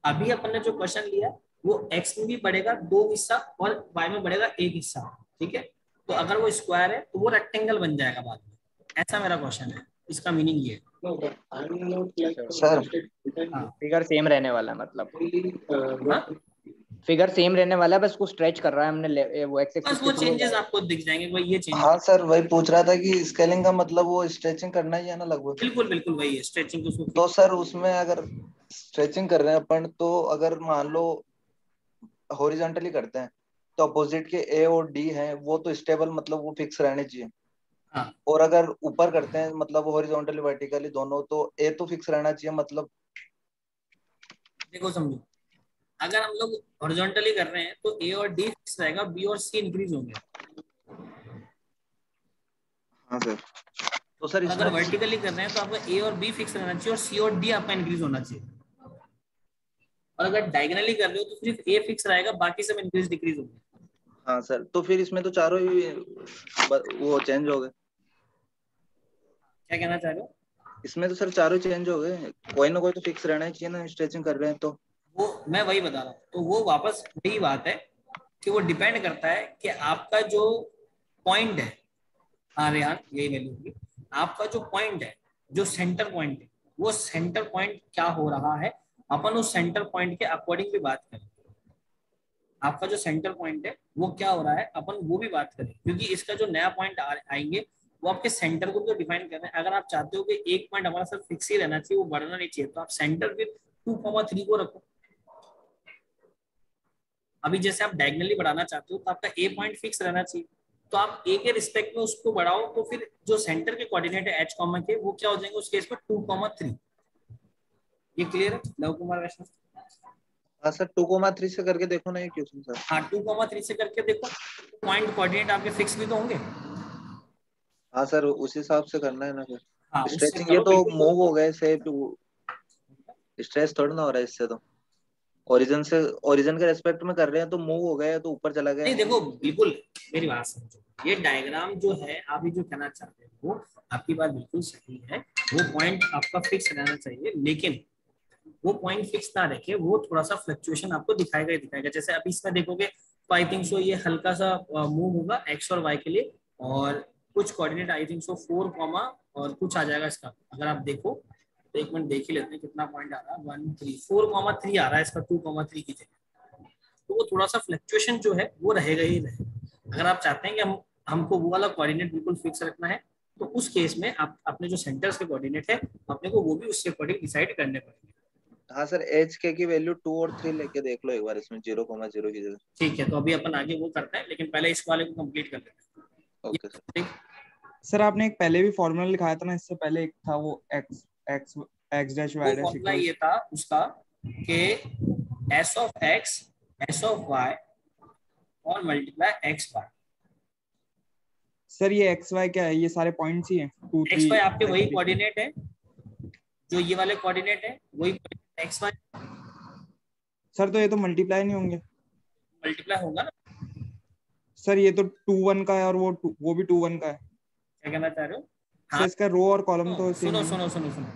अभी अपन ने जो क्वेश्चन लिया वो एक्स में भी बढ़ेगा 2 हिस्सा और वाई में बढ़ेगा 1 हिस्सा, ठीक है। तो अगर वो स्क्वायर है तो वो रेक्टेंगल बन जाएगा बाद में, ऐसा मेरा क्वेश्चन है, इसका मीनिंग ये है। सर हाँ फिगर सेम रहने वाला है मतलब? हाँ, फिगर सेम रहने वाला है, बस उसको स्ट्रेच कर रहा है हमने वो एक्स बस एक्सिस वो के थ्रू। चेंजेस आपको दिख जाएंगे भाई, ये चेंज। हाँ सर वही पूछ रहा था कि स्केलिंग का मतलब वो स्ट्रेचिंग करना ही है ना लगभग। बिल्कुल बिल्कुल वही है स्ट्रेचिंग, तो उसको तो सर उसमें अगर स्ट्रेचिंग कर रहे हैं अपन, तो अगर मान लो हॉरिजॉन्टली करते हैं तो अपोजिट के ए और डी हैं वो तो स्टेबल, मतलब वो फिक्स रहने चाहिए। हाँ और अगर ऊपर करते हैं मतलब हॉरिजॉन्टली वर्टिकली दोनों, तो ए तो फिक्स रहना चाहिए मतलब। देखो समझो, अगर हम लोग हॉरिजॉन्टली कर रहे हैं तो ए और डी फिक्स रहेगा, बी और सी इंक्रीज होंगे। हाँ सर। तो सर और अगर इसमें वर्टिकली कर रहे हैं तो आपका ए और बी फिक्स रहना चाहिए और सी और डी आपका इंक्रीज होना चाहिए। और अगर डायगोनली कर रहे हो तो सिर्फ ए फिक्स रहेगा, बाकी सब इंक्रीज डिक्रीज होंगे। हाँ सर, तो फिर इसमें तो चारों ही वो चेंज हो गए। क्या कहना चाह रहे हो? इसमें तो सर चारों चेंज हो गए, कोई ना कोई तो फिक्स रहना ही चाहिए ना, स्ट्रेचिंग कर रहे हैं तो। वो मैं वही बता रहा हूँ, तो वो वापस वही बात है कि वो डिपेंड करता है कि आपका जो पॉइंट है, हाँ रेहान यही वैल्यू होगी, आपका जो पॉइंट है, जो सेंटर पॉइंट है, वो सेंटर पॉइंट क्या हो रहा है, अपन उस सेंटर पॉइंट के अकॉर्डिंग भी बात करें। आपका जो सेंटर पॉइंट है वो क्या हो रहा है, अपन वो भी बात करें, क्योंकि इसका जो नया पॉइंट आएंगे वो आपके सेंटर को भी तो डिफाइन कर रहे हैं। अगर आप चाहते हो कि एक पॉइंट हमारा साथ फिक्स ही रहना चाहिए, वो बढ़ना नहीं चाहिए, तो आप सेंटर फिर 2,3 को रखो। अभी जैसे आप डायगनली बढ़ाना चाहते हो तो आपका ए पॉइंट फिक्स रहना चाहिए, तो आप ए के रिस्पेक्ट में उसको बढ़ाओ, तो फिर जो सेंटर के कोऑर्डिनेट है एच कॉमा के, वो क्या हो जाएंगे उस केस में 2,3। ये क्लियर है लव कुमार वैष्णव? हाँ सर 2,3 से करके देखो ना ये क्वेश्चन सर। हाँ 2,3 से करके देखो, पॉइंट कोऑर्डिनेट आपके फिक्स भी तो होंगे। हाँ सर उस हिसाब से करना है ना हाँ फिर। उससे स्ट्रेचिंग ये करो तो बिल्कुल। मूव हो गए से, स्ट्रेच थोड़ा ना हो रहा है इससे तो। ओरिजिन से, ओरिजिन के रेस्पेक्ट में कर रहे हैं तो मूव हो गए तो ऊपर चला गया। नहीं देखो बिल्कुल, मेरी बात समझो, ये डायग्राम जो है आप ये जो कहना चाहते हैं वो आपकी बात बिल्कुल सही है, वो पॉइंट आपका फिक्स रहना चाहिए, लेकिन वो पॉइंट फिक्स ना रखे, वो थोड़ा सा फ्लक्चुएशन आपको दिखाएगा ही दिखाएगा। जैसे अभी इसमें देखोगे तो आई थिंक सो ये हल्का सा मूव होगा एक्स और वाई के लिए, और कुछ coordinate I think so 4 comma और कुछ आ जाएगा इसका। अगर आप देखो तो एक मिनट देख ही लेते हैं कितना पॉइंट आ रहा है, 1 3 4,3 आ रहा है इसका 2,3 की जगह। तो वो थोड़ा सा फ्लक्चुएशन जो है वो रहेगा ही रहेगा। अगर आप चाहते हैं कि हमको वो वाला कोऑर्डिनेट बिल्कुल फिक्स रखना है, तो उस केस में आप अपने जो सेंटर्स के कोऑर्डिनेट है अपने को वो भी उससे अकॉर्डिंग डिसाइड करने पड़ेंगे। हाँ सर एच के की वैल्यू 2 और 3 लेके देख लो एक बार इसमें 0,0 की जगह। ठीक है, तो अभी अपन आगे वो करते हैं, लेकिन पहले इस वाले को कंप्लीट कर लेते ओके सर। हैं। सर आपने एक पहले भी फॉर्मूला लिखाया था ना, इससे पहले एक था वो एक्स एक्स एक्स डैश वो वाई डैश फॉर्मूला इक्वल। ये था उसका कि S of X S of Y और मल्टीप्लाई एक्स वाई। सर ये एक्स वाई क्या है, ये सारे पॉइंट्स ही हैं 2 एक्स 3 वाई आपके वही 5 3। कोऑर्डिनेट है, जो ये वाले कोऑर्डिनेट है वही एक्स वाई। सर तो ये तो मल्टीप्लाई नहीं होंगे। मल्टीप्लाई होगा ना। सर ये तो 2 1 का है और वो भी 2 1 का है। क्या कहना चाह रहे हो? सर हाँ इसका रो और कॉलम तो सेम सुनो है ना। सुनो सुनो सुनो,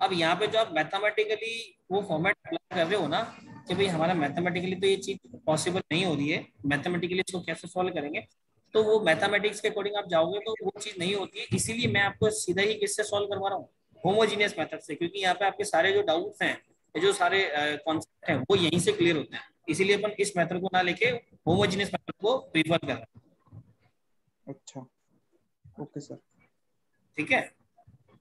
अब यहाँ पे जो आप मैथमेटिकली वो फॉर्मेट अप्लाई कर रहे हो ना, कि भाई हमारा मैथमेटिकली तो ये चीज पॉसिबल नहीं हो रही है, मैथमेटिकली इसको कैसे सॉल्व करेंगे, तो वो मैथमेटिक्स के अकॉर्डिंग आप जाओगे तो वो चीज नहीं होती है। इसीलिए मैं आपको सीधा ही किससे सॉल्व करवा रहा हूँ, होमोजीनियस मेथड से, क्योंकि यहाँ पे आपके सारे जो डाउट्स हैं, ये जो सारे कॉन्सेप्ट हैं वो यहीं से क्लियर होते हैं। इसीलिए अपन इस मेथड को ना लेके होमोजीनियस मेथड को प्रीफर कर रहे हैं। अच्छा ओके सर। ठीक है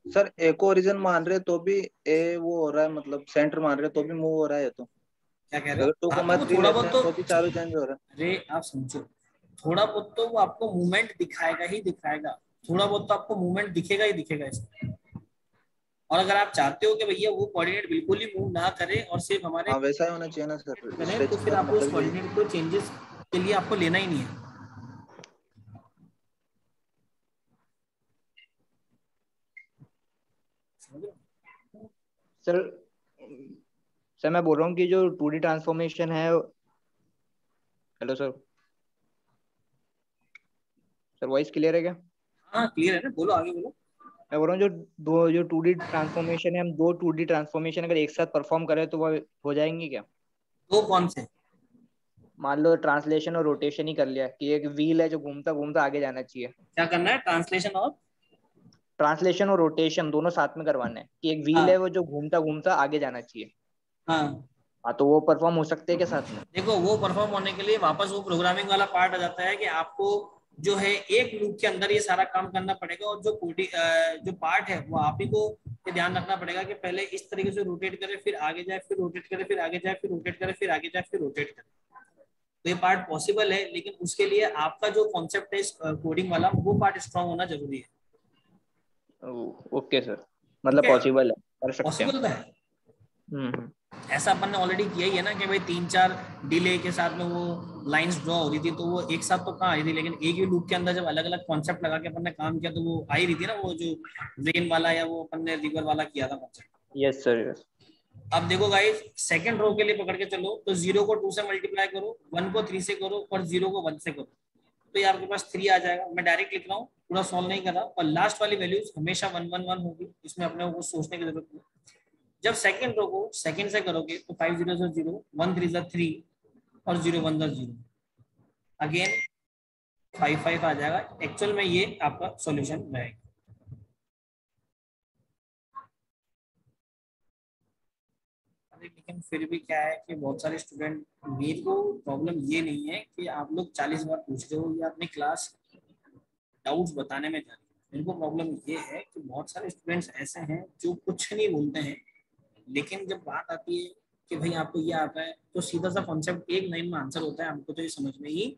सर। ए को ओरिजिन मान रहे तो भी ए वो हो रहा है, मतलब सेंटर मान रहे तो भी मूव हो रहा है। तो क्या कह रहे अगर हो? हाँ तो वो 2,3 थोड़ा लेते बहुत हैं तो, तो भी चारों चेंज हो रहा है। अरे आप समझो, थोड़ा बहुत तो वो आपको मूवमेंट दिखाएगा ही दिखाएगा, थोड़ा बहुत तो आपको मूवमेंट दिखेगा ही दिखेगा इसमें। और अगर आप चाहते हो कि भैया वो कोऑर्डिनेट बिल्कुल ही मूव ना करे और सिर्फ हमारे हाँ वैसा ही होना चाहिए ना सर, करें, तो स्ट्रेचिंग फिर का आपको उस मतलब यही है। कोऑर्डिनेट को चेंजेस के लिए आपको लेना ही नहीं है। सर सर मैं बोल रहा हूँ कि जो 2D ट्रांसफॉर्मेशन है। Hello sir, sir voice clear है क्या? हाँ क्लियर है ना, बोलो आगे बोलो। मैं बोल रहा हूँ जो 2D ट्रांसफॉर्मेशन है, हम दो 2D ट्रांसफॉर्मेशन अगर एक साथ परफॉर्म करें तो वो हो जाएंगी क्या? दो कौन से? मान लो ट्रांसलेशन और रोटेशन ही कर लिया कि एक व्हील है जो घूमता घूमता आगे जाना चाहिए। क्या करना है, ट्रांसलेशन और? ट्रांसलेशन और रोटेशन दोनों साथ में करवाना है कि एक व्हील है हाँ वो जो घूमता घूमता आगे जाना चाहिए। हाँ, हाँ तो वो परफॉर्म हो सकते हैं क्या साथ में? देखो वो परफॉर्म होने के लिए वापस वो प्रोग्रामिंग वाला पार्ट आ जाता है कि आपको जो है एक लूप के अंदर ये सारा काम करना पड़ेगा, और जो जो पार्ट है वो आप ही को ये ध्यान रखना पड़ेगा कि पहले इस तरीके से रोटेट करे, फिर आगे जाए, फिर रोटेट करे, फिर आगे जाए, फिर रोटेट करे, फिर आगे जाए, फिर रोटेट करे। तो ये पार्ट पॉसिबल है, लेकिन उसके लिए आपका जो कॉन्सेप्ट है कोडिंग वाला वो पार्ट स्ट्रांग होना जरूरी है। ओके सर, ठीक मतलब है, पॉसिबल है, कर सकते हैं। पॉसिबल तो है। हम्म। ऐसा अपन ने ऑलरेडी किया ही है ना कि भाई 3-4 डिले के साथ में वो लाइंस ड्रॉ हो रही थी, तो वो एक साथ तो कहाँ आई थी, लेकिन एक ही लूप के अंदर जब अलग अलग कॉन्सेप्ट लगा के अपन ने काम किया तो वो आ ही रही थी ना, वो जो रेन वाला या वो अपन ने रिवर वाला किया था कॉन्सेप्ट। Yes sir yes. अब देखो गाइस, सेकंड रो के लिए पकड़ के चलो तो 0 को 2 से मल्टीप्लाई करो, 1 को 3 से करो और 0 को 1 से करो, तो ये आपके पास 3 आ जाएगा। मैं डायरेक्ट लिख रहा हूँ, पूरा सॉल्व नहीं कर रहा। और लास्ट वाली वैल्यूज हमेशा 1 1 1 होगी, इसमें अपने को सोचने की जरूरत नहीं। जब सेकंड रो को सेकंड से करोगे तो 5 0 0, 1 3 3 और 0 1 0, अगेन 5 5 आ जाएगा। एक्चुअल में ये आपका सॉल्यूशन रहेगा। लेकिन फिर भी क्या है कि बहुत सारे स्टूडेंट, मेरे को प्रॉब्लम ये नहीं है कि आप लोग 40 बार पूछ रहे हो या अपनी क्लास डाउट्स बताने में जा रहे हो। मेरे को प्रॉब्लम ये है कि बहुत सारे स्टूडेंट्स ऐसे हैं जो कुछ नहीं बोलते हैं, लेकिन जब बात आती है कि भाई आपको ये आता है तो सीधा सा कॉन्सेप्ट एक लाइन में आंसर होता है, हमको तो ये समझ में ही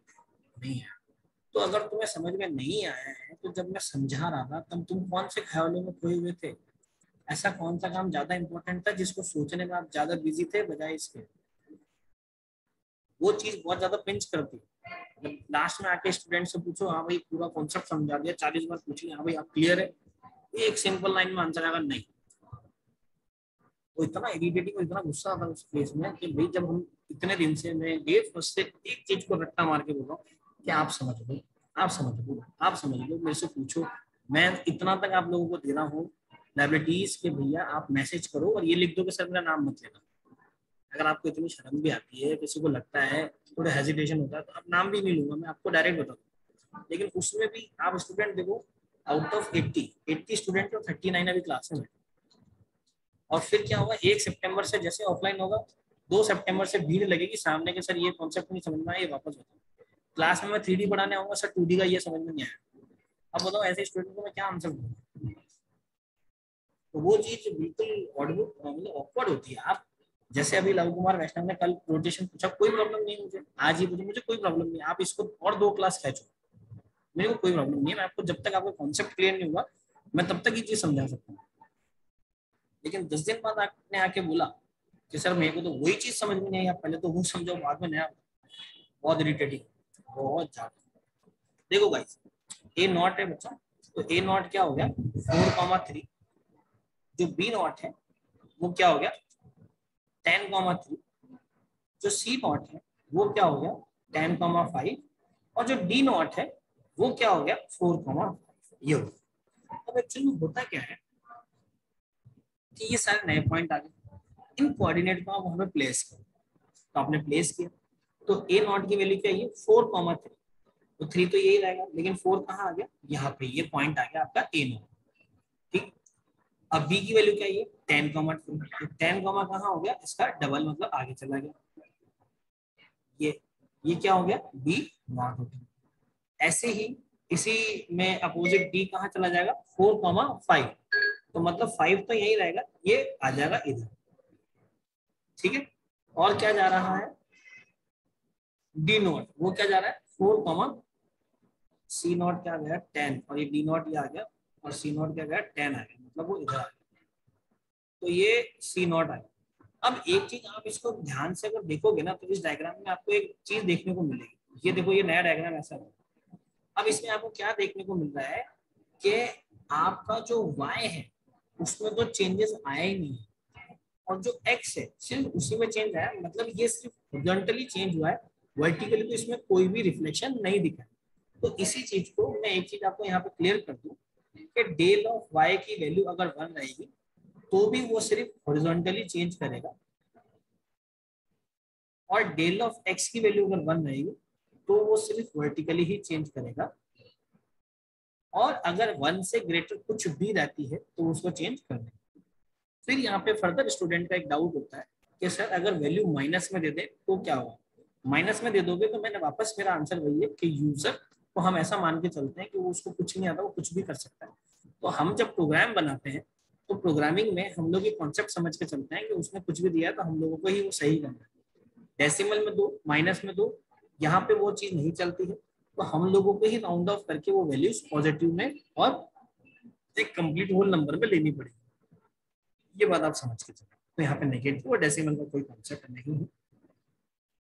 नहीं आया। तो अगर तुम्हें समझ में नहीं आया है तो जब मैं समझा रहा था तब तुम कौन से ख्यालों में खोए हुए थे? ऐसा कौन सा काम ज्यादा इंपॉर्टेंट था जिसको सोचने में आप ज्यादा बिजी थे बजाय इसके? वो चीज बहुत ज्यादा पिंच करती है। लास्ट में आके स्टूडेंट से पूछो, हाँ भाई पूरा कॉन्सेप्ट समझा दिया, 40 बार पूछिए, हाँ भाई आप क्लियर है, एक सिंपल लाइन में आंसर आएगा नहीं। तो इतना इरिटेटिंग और इतना गुस्सा आता है उस केस में कि भाई जब हम इतने दिन से मैं डे फर्स्ट से एक चीज को रट्टा मार के बोल रहा हूँ कि आप समझ लो, आप समझ लो, आप समझ लो, मेरे से पूछो, मैं इतना तक आप लोगों को दे रहा हूँ लाइब्रेरीज के, भैया आप मैसेज करो और ये लिख दो कि सर मेरा नाम मत लेना। अगर आपको इतनी शर्म भी आती है, किसी को लगता है, थोड़ा हेजिटेशन होता है, तो आप नाम भी नहीं लूंगा, मैं आपको डायरेक्ट बता दूँ। लेकिन उसमें भी आप स्टूडेंट देखो, आउट ऑफ 80 स्टूडेंट तो 39 अभी क्लास में। और फिर क्या होगा, 1 सितंबर से जैसे ऑफलाइन होगा, 2 सितंबर से भीड़ लगेगी सामने के, सर ये कॉन्सेप्ट नहीं समझ में आया, ये वापस बताओ। क्लास में मैं 3D पढ़ाने आऊंगा, सर 2D का ये समझ में नहीं आया। अब बताओ ऐसे स्टूडेंट को मैं क्या आंसर दूंगा? तो वो चीज बिल्कुल मतलब ऑकवर्ड होती है। आप जैसे अभी लव कुमार वैष्णव ने कल रोटेशन पूछा, कोई प्रॉब्लम नहीं मुझे, आज ही पूछो, मुझे कोई प्रॉब्लम नहीं, आप इसको और 2 क्लास खींचो, मेरे को कोई प्रॉब्लम नहीं है। मैं आपको जब तक आपको कॉन्सेप्ट क्लियर नहीं हुआ, मैं तब तक ये चीज समझा सकता हूँ। लेकिन 10 दिन बाद आपने आके बोला कि सर मेरे को तो वही चीज समझ में नहीं आई, आप पहले तो वो समझो बाद में नया। बहुत इरिटेटिंग, बहुत ज्यादा। देखो गाइस, ए नॉट है बच्चा, तो ए नॉट क्या हो गया 4,3, जो बी नॉट है वो क्या हो गया 10,3, जो सी नॉट है वो क्या हो गया 10,5, और जो डी नॉट है वो क्या हो गया 4,5। ये हो गया। अब एक्चुअली होता क्या है कि ये सारे नए पॉइंट आ गए, इन कोऑर्डिनेट को आप वहां पे प्लेस करो। तो आपने प्लेस किया, तो ए नॉट की वैल्यू क्या है 4,3, तो 3 तो यही रहेगा, लेकिन 4 कहाँ आ गया, यहाँ पे ये पॉइंट आ गया आपका ए नॉट। ठीक, अब बी की वैल्यू क्या है 10,2, तो 10 कहाँ हो गया, इसका डबल मतलब आगे चला गया, ये क्या हो गया बी नॉट हो गया। ऐसे ही इसी में अपोजिट डी कहाँ चला जाएगा 4,5, तो मतलब 5 तो यही रहेगा, ये आ जाएगा इधर। ठीक है, और क्या जा रहा है डी नॉट, वो क्या जा रहा है 4, सी नॉट क्या आ गया 10, और ये डी नॉट ये आ गया, और सी नॉट क्या गया 10 आ गया, मतलब वो इधर आ गया, तो ये सी नॉट आ गया। अब एक चीज आप इसको ध्यान से अगर देखोगे ना, तो इस डायग्राम में आपको एक चीज देखने को मिलेगी। ये देखो, ये नया डायग्राम ऐसा है। अब इसमें आपको क्या देखने को मिल रहा है कि आपका जो y है उसमें तो चेंजेस आया ही नहीं है, और जो x है सिर्फ उसी में चेंज आया, मतलब ये सिर्फ हॉरिजॉन्टली चेंज हुआ है, वर्टिकली तो इसमें कोई भी रिफ्लेक्शन नहीं दिखा। तो इसी चीज को मैं एक चीज आपको यहाँ पे क्लियर कर दूं कि डेल ऑफ y की वैल्यू अगर 1 रहेगी तो भी वो सिर्फ हॉरिजॉन्टली चेंज करेगा, और डेल ऑफ x की वैल्यू अगर 1 रहेगी तो वो सिर्फ वर्टिकली ही चेंज करेगा, और अगर 1 से ग्रेटर कुछ भी रहती है तो उसको चेंज कर देगा। फिर यहाँ पे फर्दर स्टूडेंट का एक डाउट होता है कि सर अगर वैल्यू माइनस में दे दे तो क्या होगा। माइनस में दे दोगे तो मैंने वापस, मेरा आंसर वही है कि यूजर को हम ऐसा मान के चलते हैं कि वो उसको कुछ नहीं आता, वो कुछ भी कर सकता है। तो हम जब प्रोग्राम बनाते हैं तो प्रोग्रामिंग में हम लोग ये कॉन्सेप्ट समझ के चलते हैं कि उसने कुछ भी दिया तो हम लोगों को ही वो सही करना है। डेसिमल में 2, माइनस में 2, यहाँ पे वो चीज नहीं चलती है, तो हम लोगों को ही राउंड ऑफ करके वो वैल्यूज पॉजिटिव में और एक कंप्लीट होल नंबर में लेनी पड़ेगी। ये बात आप समझ के चलो। तो यहाँ पे नेगेटिव और डेसिमल का कोई कॉन्सेप्ट नहीं है।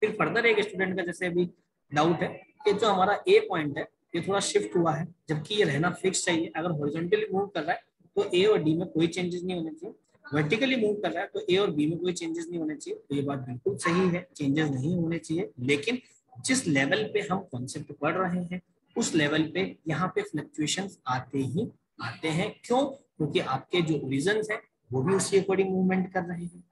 फिर फर्दर एक स्टूडेंट का जैसे अभी डाउट है कि जो हमारा ए पॉइंट है ये थोड़ा शिफ्ट हुआ है, जबकि ये रहना फिक्स चाहिए। अगर हॉरिजॉन्टली मूव कर रहा है तो ए और डी में कोई चेंजेस नहीं होने चाहिए, वर्टिकली मूव कर रहा है तो ए और बी में कोई चेंजेस नहीं होने चाहिए। तो ये बात बिल्कुल सही है, चेंजेस नहीं होने चाहिए। लेकिन जिस लेवल पे हम कॉन्सेप्ट पढ़ रहे हैं उस लेवल पे यहाँ पे फ्लक्चुएशंस आते ही आते हैं। क्यों? क्योंकि आपके जो रीजंस है वो भी उसी अकॉर्डिंग मूवमेंट कर रहे हैं।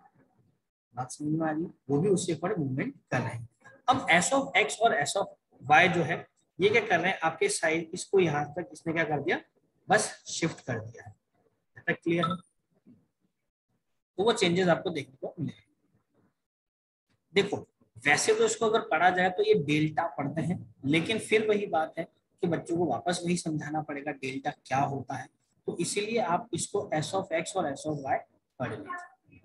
बात समझ में आ रही है? वो भी उससे पर मूवमेंट कर रहे हैं। अब एस ऑफ एक्स और एस ऑफ वाई जो है ये क्या कर रहे हैं, आपके साइड इसको यहाँ तक इसने क्या कर दिया, बस शिफ्ट कर दिया है। तक क्लियर है? तो वो चेंजेस आपको देखने को मिलेंगे। देखो वैसे तो इसको अगर पढ़ा जाए तो ये डेल्टा पढ़ते हैं, लेकिन फिर वही बात है कि बच्चों को वापस वही समझाना पड़ेगा डेल्टा क्या होता है। तो इसीलिए आप इसको एस ऑफ एक्स और एस ऑफ वाई पढ़ लीजिए,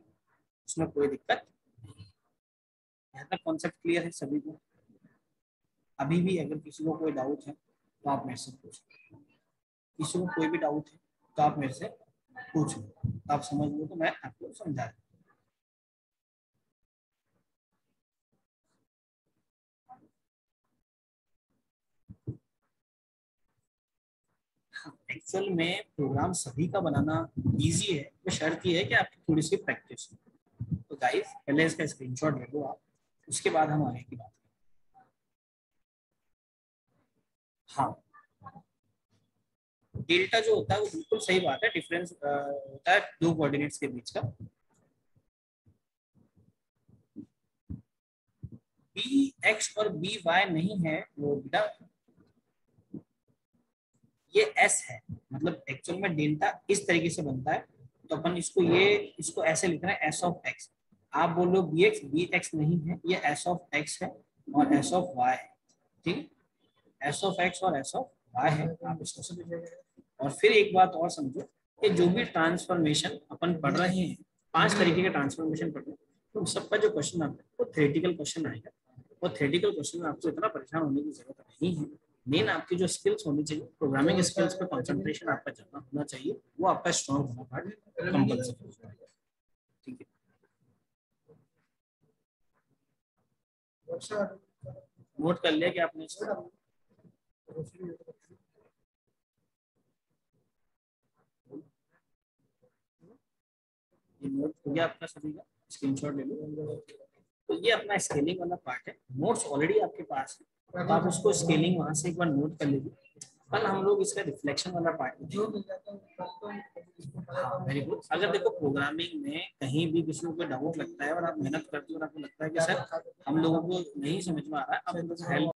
उसमें कोई दिक्कत नहीं। यहाँ तक कॉन्सेप्ट क्लियर है सभी को? अभी भी अगर किसी को कोई डाउट है तो आप मेरे से पूछ लो, किसी को कोई भी डाउट है तो आप मेरे से पूछ लो, तो आप समझ लो तो मैं आपको समझा दूँ। एक्चुअल में प्रोग्राम सभी का बनाना इजी है, वो शर्त ये है कि आपकी थोड़ी सी प्रैक्टिस हो। तो गाइस पहले इसका स्क्रीनशॉट ले लो आप, उसके बाद हम आगे की बात करें। हाँ, डेल्टा जो होता है वो बिल्कुल सही बात है, डिफरेंस होता है दो कोऑर्डिनेट्स के बीच का। बी एक्स और बी वाई नहीं है वो बेटा, ये एस है। मतलब एक्चुअल में डेल्टा इस तरीके से बनता है, तो अपन इसको ऐसे लिख रहे हैं एस ऑफ एक्स। आप बोलो बी एक्स नहीं है, ये एस ऑफ एक्स है और एस ऑफ वाई है। ठीक, एस ऑफ एक्स और एस ऑफ वाई है, आप इसको समझिए। और फिर एक बात और समझो कि जो भी ट्रांसफॉर्मेशन अपन पढ़ रहे हैं, 5 तरीके के ट्रांसफॉर्मेशन पढ़ रहे हैं, तो सबका जो क्वेश्चन आता है वो थ्योरेटिकल क्वेश्चन आएगा। और थ्योरेटिकल क्वेश्चन में आपको इतना परेशान होने की जरूरत नहीं है। मेन आपकी जो स्किल्स होनी चाहिए, प्रोग्रामिंग स्किल्स पे कंसंट्रेशन आपका ज्यादा होना चाहिए, वो आपका स्ट्रॉन्ग होना पार्ट कंपल्सरी। ठीक है, नोट कर लिया कि आपने इसको? ये नोट हो गया आपका सभी का, स्क्रीनशॉट ले लो। तो ये अपना स्केलिंग वाला पार्ट है, नोट्स ऑलरेडी आपके पास है, तो आप उसको स्केलिंग वहां से एक बार नोट कर लीजिए। कल हम लोग इसका रिफ्लेक्शन वाला पार्ट वेरी गुड। अगर देखो प्रोग्रामिंग में कहीं भी किसी को डाउट लगता है और आप मेहनत करते हो और आपको लगता है कि सर हम लोगों को नहीं समझ में आ रहा है, आप हेल्प